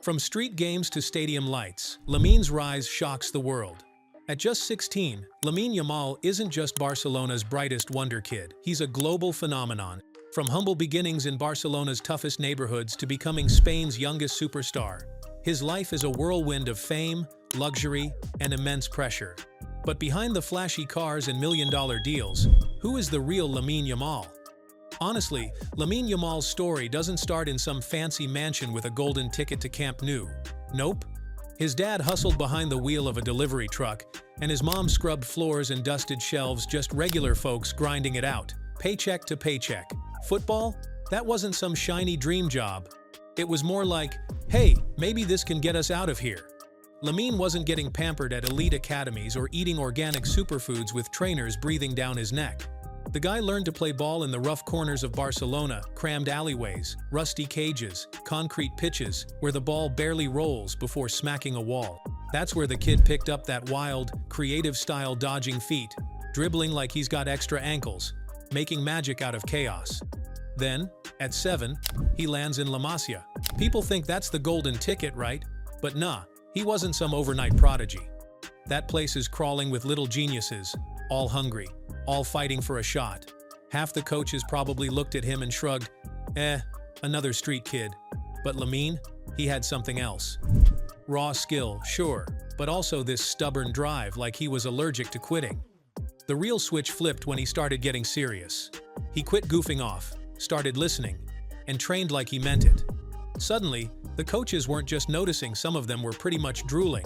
From street games to stadium lights, Lamine's rise shocks the world. At just 16, Lamine Yamal isn't just Barcelona's brightest wonder kid. He's a global phenomenon. From humble beginnings in Barcelona's toughest neighborhoods to becoming Spain's youngest superstar, his life is a whirlwind of fame, luxury, and immense pressure. But behind the flashy cars and million-dollar deals, who is the real Lamine Yamal? Honestly, Lamine Yamal's story doesn't start in some fancy mansion with a golden ticket to Camp Nou. Nope. His dad hustled behind the wheel of a delivery truck, and his mom scrubbed floors and dusted shelves, just regular folks grinding it out, paycheck to paycheck. Football? That wasn't some shiny dream job. It was more like, hey, maybe this can get us out of here. Lamine wasn't getting pampered at elite academies or eating organic superfoods with trainers breathing down his neck. The guy learned to play ball in the rough corners of Barcelona, crammed alleyways, rusty cages, concrete pitches, where the ball barely rolls before smacking a wall. That's where the kid picked up that wild, creative-style dodging feat, dribbling like he's got extra ankles, making magic out of chaos. Then, at 7, he lands in La Masia. People think that's the golden ticket, right? But nah, he wasn't some overnight prodigy. That place is crawling with little geniuses, all hungry, all fighting for a shot. Half the coaches probably looked at him and shrugged, another street kid. But Lamine, he had something else. Raw skill, sure, but also this stubborn drive, like he was allergic to quitting. The real switch flipped when he started getting serious. He quit goofing off, started listening, and trained like he meant it. Suddenly, the coaches weren't just noticing, some of them were pretty much drooling.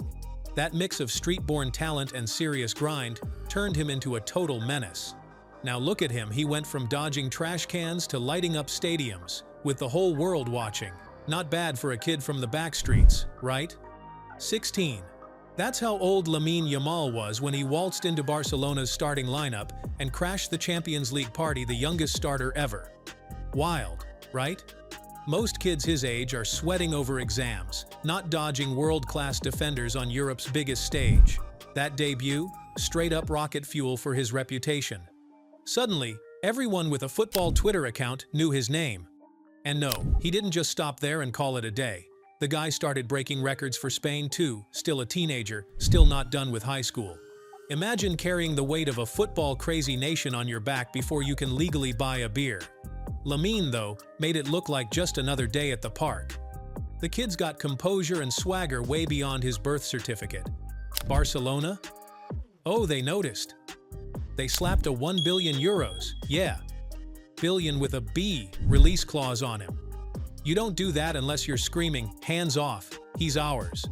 That mix of street-born talent and serious grind turned him into a total menace. Now look at him, he went from dodging trash cans to lighting up stadiums, with the whole world watching. Not bad for a kid from the back streets, right? 16. That's how old Lamine Yamal was when he waltzed into Barcelona's starting lineup and crashed the Champions League party, the youngest starter ever. Wild, right? Most kids his age are sweating over exams, not dodging world-class defenders on Europe's biggest stage. That debut? Straight-up rocket fuel for his reputation. Suddenly, everyone with a football Twitter account knew his name. And no, he didn't just stop there and call it a day. The guy started breaking records for Spain too, still a teenager, still not done with high school. Imagine carrying the weight of a football-crazy nation on your back before you can legally buy a beer. Lamine, though, made it look like just another day at the park. The kid's got composure and swagger way beyond his birth certificate. Barcelona? Oh, they noticed. They slapped a 1 billion euros, yeah, billion with a B, release clause on him. You don't do that unless you're screaming, hands off, he's ours.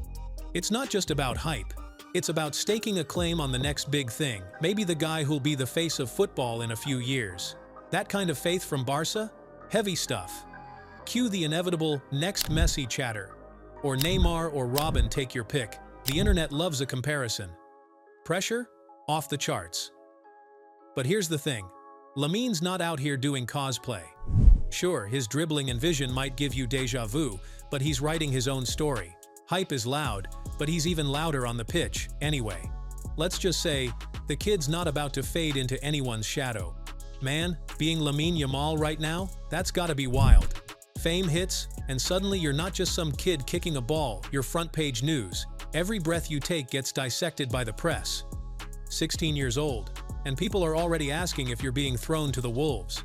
It's not just about hype. It's about staking a claim on the next big thing, maybe the guy who'll be the face of football in a few years. That kind of faith from Barca? Heavy stuff. Cue the inevitable next Messi chatter. Or Neymar or Robin, take your pick. The internet loves a comparison. Pressure? Off the charts. But here's the thing. Lamine's not out here doing cosplay. Sure, his dribbling and vision might give you déjà vu, but he's writing his own story. Hype is loud, but he's even louder on the pitch, anyway. Let's just say, the kid's not about to fade into anyone's shadow. Man, being Lamine Yamal right now, that's gotta be wild. Fame hits, and suddenly you're not just some kid kicking a ball, you're front-page news. Every breath you take gets dissected by the press. 16 years old, and people are already asking if you're being thrown to the wolves.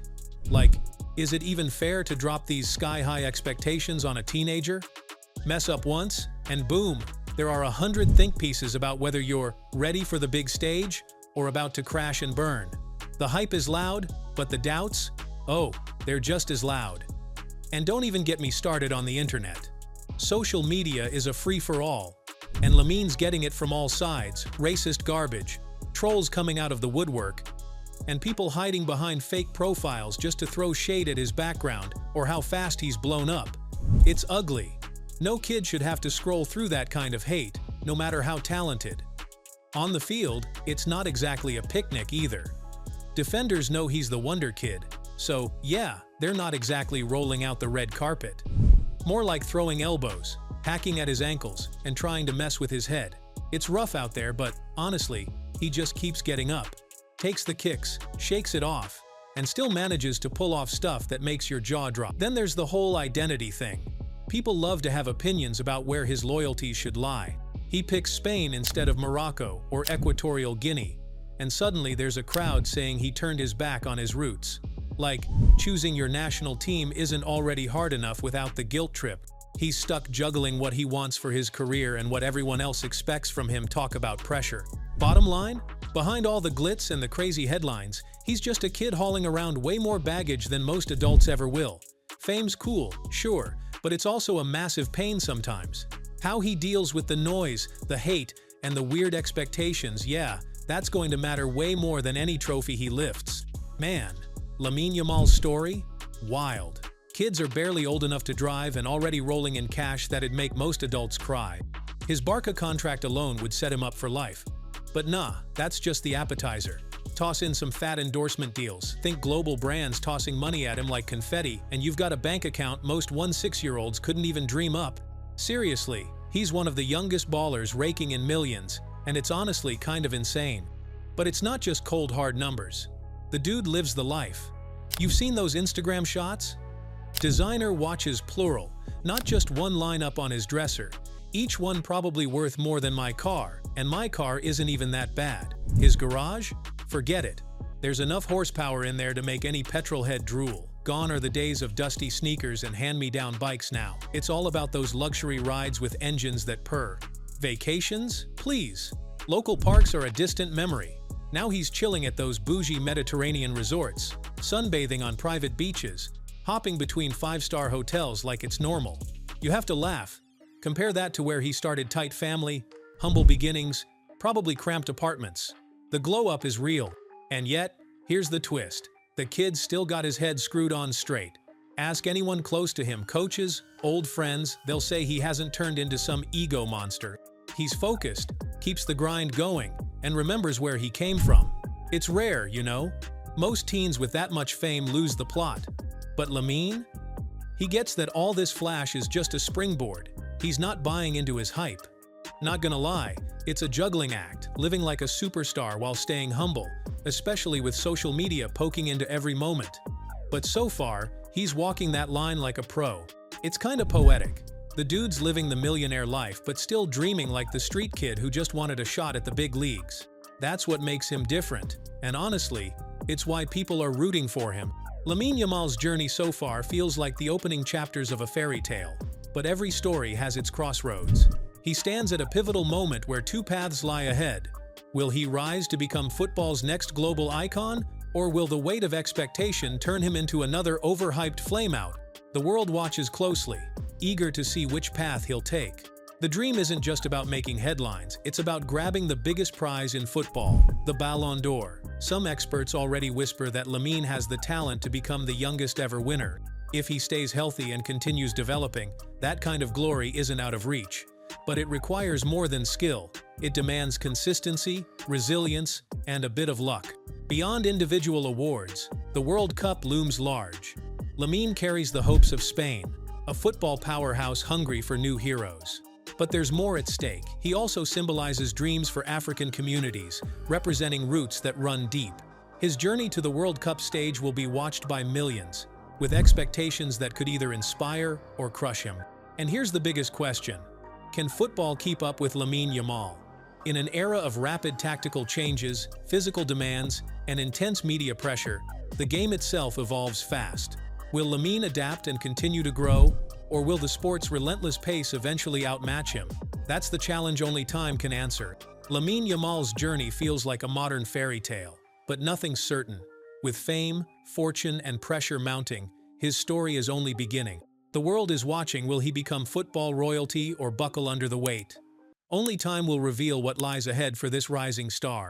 Like, is it even fair to drop these sky-high expectations on a teenager? Mess up once, and boom, there are 100 think pieces about whether you're ready for the big stage or about to crash and burn. The hype is loud, but the doubts? Oh, they're just as loud. And don't even get me started on the internet. Social media is a free-for-all, and Lamine's getting it from all sides, racist garbage, trolls coming out of the woodwork, and people hiding behind fake profiles just to throw shade at his background or how fast he's blown up. It's ugly. No kid should have to scroll through that kind of hate, no matter how talented. On the field, it's not exactly a picnic either. Defenders know he's the wonder kid, so yeah, they're not exactly rolling out the red carpet. More like throwing elbows, hacking at his ankles, and trying to mess with his head. It's rough out there, but honestly, he just keeps getting up, takes the kicks, shakes it off, and still manages to pull off stuff that makes your jaw drop. Then there's the whole identity thing. People love to have opinions about where his loyalties should lie. He picks Spain instead of Morocco or Equatorial Guinea, and suddenly there's a crowd saying he turned his back on his roots. Like, choosing your national team isn't already hard enough without the guilt trip. He's stuck juggling what he wants for his career and what everyone else expects from him. Talk about pressure. Bottom line? Behind all the glitz and the crazy headlines, he's just a kid hauling around way more baggage than most adults ever will. Fame's cool, sure, but it's also a massive pain sometimes. How he deals with the noise, the hate, and the weird expectations, yeah, that's going to matter way more than any trophy he lifts. Man, Lamine Yamal's story? Wild. Kids are barely old enough to drive and already rolling in cash that'd make most adults cry. His Barca contract alone would set him up for life. But nah, that's just the appetizer. Toss in some fat endorsement deals, think global brands tossing money at him like confetti, and you've got a bank account most 16-year-olds couldn't even dream up. Seriously, he's one of the youngest ballers raking in millions, and it's honestly kind of insane. But it's not just cold hard numbers. The dude lives the life. You've seen those Instagram shots? Designer watches plural, not just one line up on his dresser. Each one probably worth more than my car, and my car isn't even that bad. His garage? Forget it. There's enough horsepower in there to make any petrolhead drool. Gone are the days of dusty sneakers and hand-me-down bikes now. It's all about those luxury rides with engines that purr. Vacations? Please. Local parks are a distant memory. Now he's chilling at those bougie Mediterranean resorts, sunbathing on private beaches, hopping between five-star hotels like it's normal. You have to laugh. Compare that to where he started: tight family, humble beginnings, probably cramped apartments. The glow-up is real. And yet, here's the twist. The kid's still got his head screwed on straight. Ask anyone close to him, coaches, old friends, they'll say he hasn't turned into some ego monster. He's focused, keeps the grind going, and remembers where he came from. It's rare, you know? Most teens with that much fame lose the plot. But Lamine? He gets that all this flash is just a springboard. He's not buying into his hype. Not gonna lie, it's a juggling act, living like a superstar while staying humble, especially with social media poking into every moment. But so far, he's walking that line like a pro. It's kinda poetic. The dude's living the millionaire life but still dreaming like the street kid who just wanted a shot at the big leagues. That's what makes him different, and honestly, it's why people are rooting for him. Lamine Yamal's journey so far feels like the opening chapters of a fairy tale, but every story has its crossroads. He stands at a pivotal moment where two paths lie ahead. Will he rise to become football's next global icon, or will the weight of expectation turn him into another overhyped flameout? The world watches closely, eager to see which path he'll take. The dream isn't just about making headlines, it's about grabbing the biggest prize in football, the Ballon d'Or. Some experts already whisper that Lamine has the talent to become the youngest ever winner. If he stays healthy and continues developing, that kind of glory isn't out of reach. But it requires more than skill. It demands consistency, resilience, and a bit of luck. Beyond individual awards, the World Cup looms large. Lamine carries the hopes of Spain, a football powerhouse hungry for new heroes. But there's more at stake. He also symbolizes dreams for African communities, representing roots that run deep. His journey to the World Cup stage will be watched by millions, with expectations that could either inspire or crush him. And here's the biggest question. Can football keep up with Lamine Yamal? In an era of rapid tactical changes, physical demands, and intense media pressure, the game itself evolves fast. Will Lamine adapt and continue to grow? Or will the sport's relentless pace eventually outmatch him? That's the challenge only time can answer. Lamine Yamal's journey feels like a modern fairy tale, but nothing's certain. With fame, fortune, and pressure mounting, his story is only beginning. The world is watching. Will he become football royalty or buckle under the weight? Only time will reveal what lies ahead for this rising star.